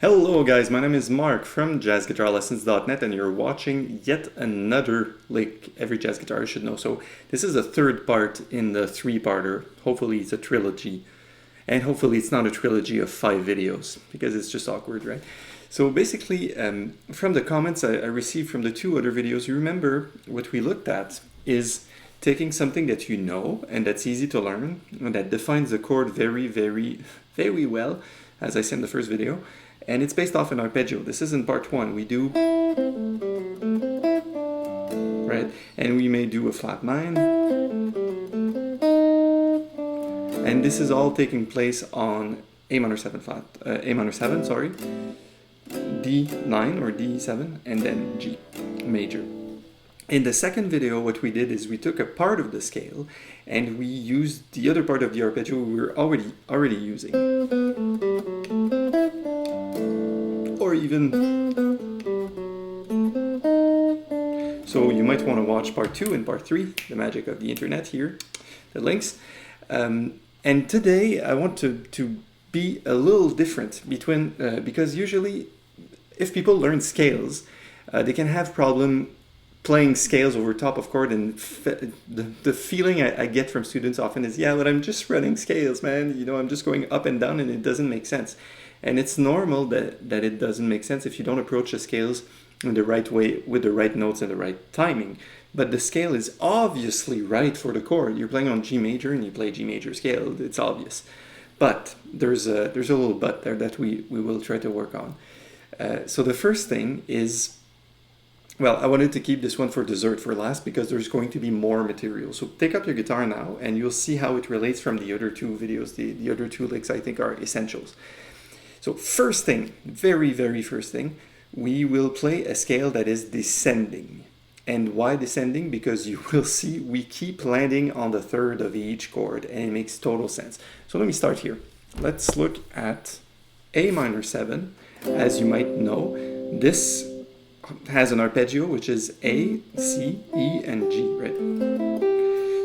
Hello guys, my name is Marc from jazzguitarlessons.net and you're watching yet another, like every jazz guitarist should know. So this is the third part in the three-parter. Hopefully it's a trilogy. And hopefully it's not a trilogy of 5 videos because it's just awkward, right? So basically, from the comments I received from the 2 other videos, you remember what we looked at is taking something that you know and that's easy to learn and that defines the chord very, very, very well, as I said in the first video. And it's based off an arpeggio. This is in part 1. We do, right? And we may do a flat 9. And this is all taking place on A minor 7 flat, A minor 7, sorry, D9 or D7, and then G major. In the second video, what we did is we took a part of the scale and we used the other part of the arpeggio we were already using. Or even, so you might want to watch part 2 and part 3, the magic of the internet here, the links. And today I want to be a little different between, because usually if people learn scales, they can have problem playing scales over top of chord, and the feeling I get from students often is, yeah, but I'm just running scales, man, you know, I'm just going up and down and it doesn't make sense. And it's normal that it doesn't make sense if you don't approach the scales in the right way, with the right notes and the right timing. But the scale is obviously right for the chord. You're playing on G major and you play G major scale, it's obvious. But there's a little but there that we will try to work on. So the first thing is, well, I wanted to keep this one for dessert for last because there's going to be more material. So take up your guitar now and you'll see how it relates from the other 2 videos. The other 2 licks I think are essentials. So first thing, very, very first thing, we will play a scale that is descending. And why descending? Because you will see we keep landing on the 3rd of each chord and it makes total sense. So let me start here. Let's look at A minor 7. As you might know, this has an arpeggio which is A, C, E, and G, right?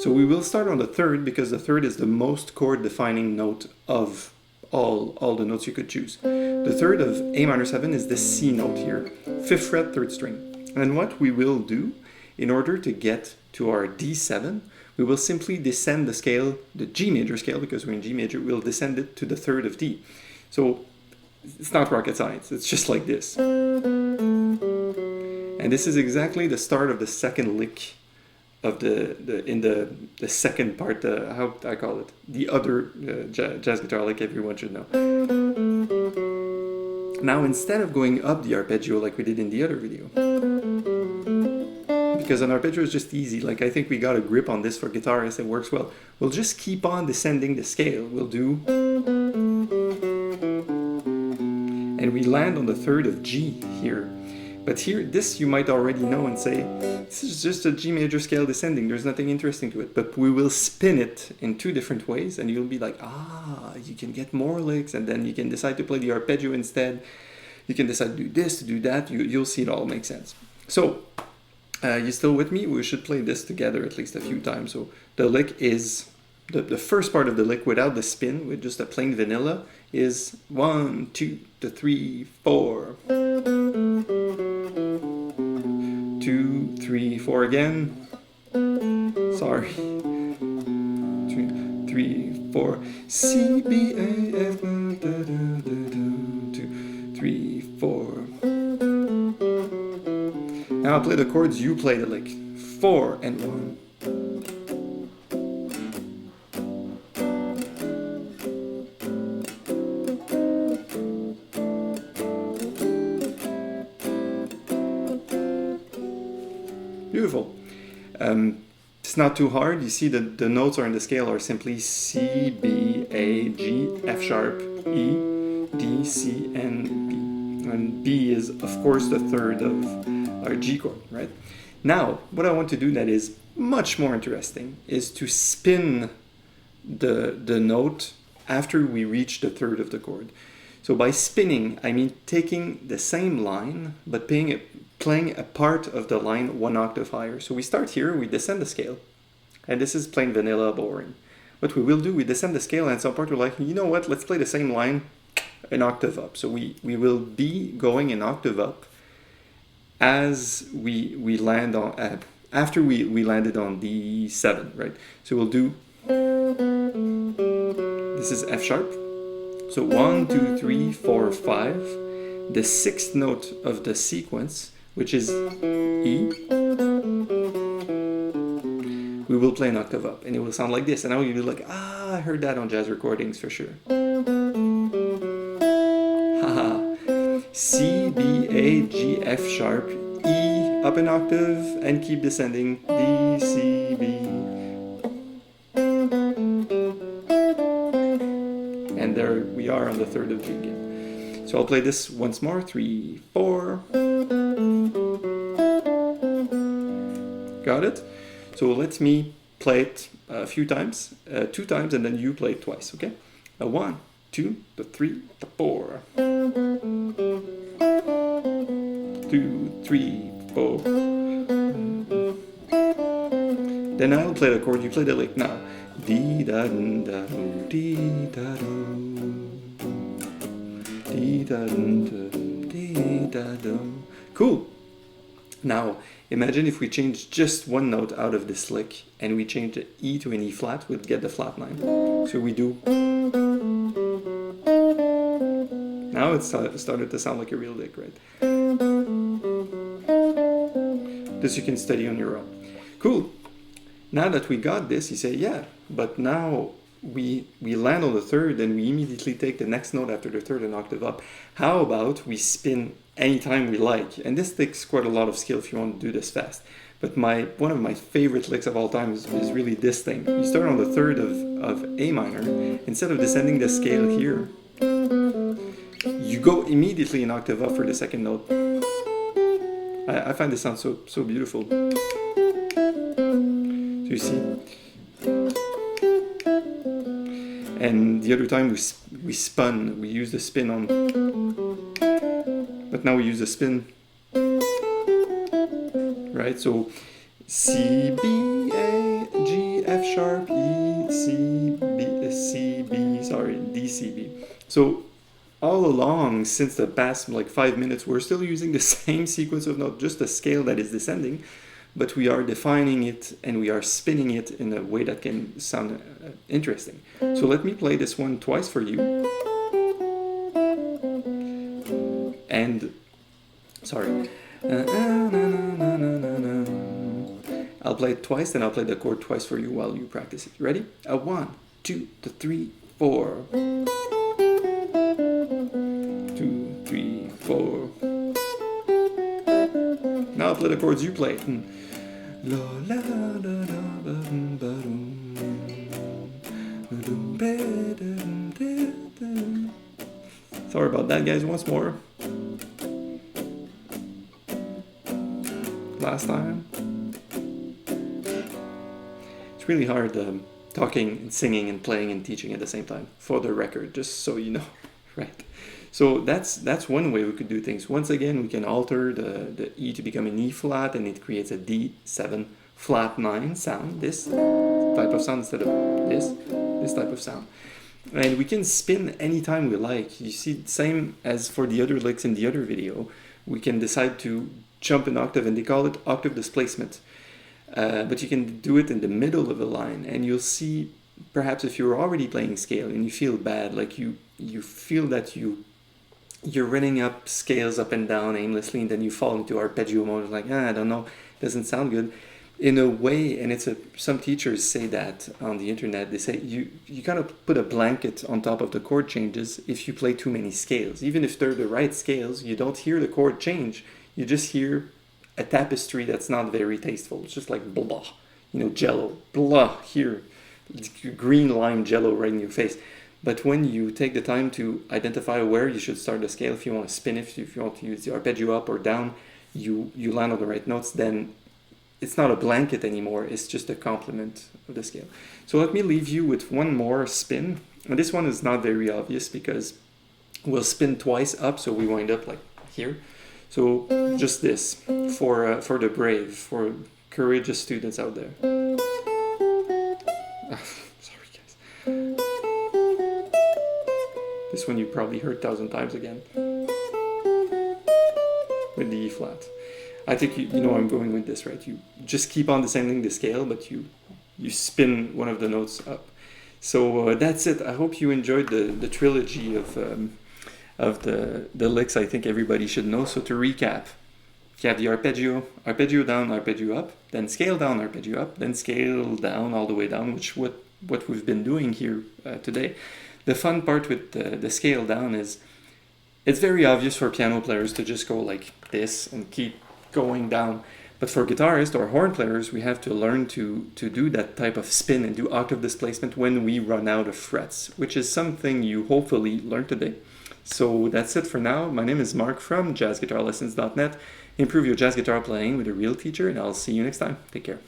So we will start on the 3rd because the 3rd is the most chord-defining note of all the notes you could choose. The 3rd of A minor 7 is the C note here, 5th fret, 3rd string. And what we will do, in order to get to our D7, we will simply descend the scale, the G major scale, because we're in G major, we'll descend it to the 3rd of D. So it's not rocket science, it's just like this. And this is exactly the start of the second lick of the second part, how I call it, the other jazz guitar lick everyone should know. Now instead of going up the arpeggio like we did in the other video, because an arpeggio is just easy, like I think we got a grip on this for guitarists, it works well, we'll just keep on descending the scale. We'll do, and we land on the 3rd of G here. But here, this you might already know and say, this is just a G major scale descending, there's nothing interesting to it. But we will spin it in 2 different ways and you'll be like, ah, you can get more licks and then you can decide to play the arpeggio instead. You can decide to do this, to do that, you'll see it all make sense. So, you still with me? We should play this together at least a few times. So the lick is, the first part of the lick without the spin, with just a plain vanilla, is 1, 2, 3, 4. 2, 3, 4 again. Sorry. 2, 3, 4. C, B, A, F, 2, 3, 4. Now I'll play the chords, you play the lick. 4 and 1. Beautiful. It's not too hard. You see that the notes are in the scale are simply C, B, A, G, F sharp, E, D, C, and B. And B is, of course, the 3rd of our G chord, right? Now, what I want to do that is much more interesting is to spin the note after we reach the 3rd of the chord. So by spinning, I mean taking the same line, but playing a part of the line 1 octave higher. So we start here, we descend the scale, and this is plain vanilla boring. What we will do, we descend the scale, and at some point we're like, you know what, let's play the same line an octave up. So we will be going an octave up as we land on, after we landed on D7, right? So we'll do, this is F sharp. So 1, 2, 3, 4, 5. The sixth note of the sequence, which is E, we will play an octave up, and it will sound like this. And now you'll be like, I heard that on jazz recordings for sure. Haha. C, B, A, G, F sharp, E up an octave, and keep descending, D, C, B. And there we are on the third of G again. So I'll play this once more, 3, 4. Got it? So let me play it a few times, 2 times, and then you play it twice, okay? 1, 2, 3, 4. 2, 3, 4. Then I'll play the chord, you play the lick now. Dee da da do, dee da do. Dee da da dee da do. Cool. Now, imagine if we change just one note out of this lick and we change the E to an E flat, we'd get the flat 9. So we do. Now it started to sound like a real lick, right? This you can study on your own. Cool. Now that we got this, you say, yeah, but now we land on the third and we immediately take the next note after the third an octave up. How about we spin anytime we like? And this takes quite a lot of skill if you want to do this fast. But one of my favorite licks of all time is really this thing. You start on the third of A minor. Instead of descending the scale here, you go immediately an octave up for the second note. I find this sound so beautiful. So you see. And the other time we spun, we used the spin on, but now we use the spin, right? So C, B, A, G, F sharp, E, C, B, sorry, D, C, B. So all along, since the past like 5 minutes, we're still using the same sequence of notes, just a scale that is descending, but we are defining it and we are spinning it in a way that can sound interesting. So let me play this one twice for you. And, sorry. I'll play it twice, then I'll play the chord twice for you while you practice it. Ready? 1, 2, 3, 4. 2, 3, 4. Now I'll play the chords you play. La la la la ba ba dum. Sorry about that, guys. Once more. Last time. It's really hard talking and singing and playing and teaching at the same time, for the record, just so you know, right? So that's one way we could do things. Once again, we can alter the E to become an E flat, and it creates a D7 flat 9 sound, this type of sound instead of this type of sound. And we can spin anytime we like. You see, same as for the other licks in the other video, we can decide to jump an octave, and they call it octave displacement. But you can do it in the middle of a line, and you'll see, perhaps if you're already playing scale and you feel bad, like you feel that you're running up scales up and down aimlessly, and then you fall into arpeggio mode, like, I don't know, doesn't sound good. In a way, and some teachers say that on the internet, they say you kind of put a blanket on top of the chord changes if you play too many scales. Even if they're the right scales, you don't hear the chord change, you just hear a tapestry that's not very tasteful. It's just like blah, jello, blah, here, green lime jello right in your face. But when you take the time to identify where you should start the scale, if you want to spin it, if you want to use the arpeggio up or down, you land on the right notes, then it's not a blanket anymore, it's just a complement of the scale. So let me leave you with one more spin. And this one is not very obvious because we'll spin twice up, so we wind up like here. So just this, for the brave, for courageous students out there. Sorry guys. This one you probably heard 1,000 times again. With the E flat. I think you know I'm going with this, right? You just keep on descending the scale, but you spin one of the notes up. So that's it. I hope you enjoyed the trilogy of the licks I think everybody should know. So to recap, you have the arpeggio down, arpeggio up, then scale down, arpeggio up, then scale down all the way down, which what we've been doing here today. The fun part with the scale down is it's very obvious for piano players to just go like this and keep going down. But for guitarists or horn players, we have to learn to do that type of spin and do octave displacement when we run out of frets, which is something you hopefully learned today. So that's it for now. My name is Marc from jazzguitarlessons.net. Improve your jazz guitar playing with a real teacher, and I'll see you next time. Take care.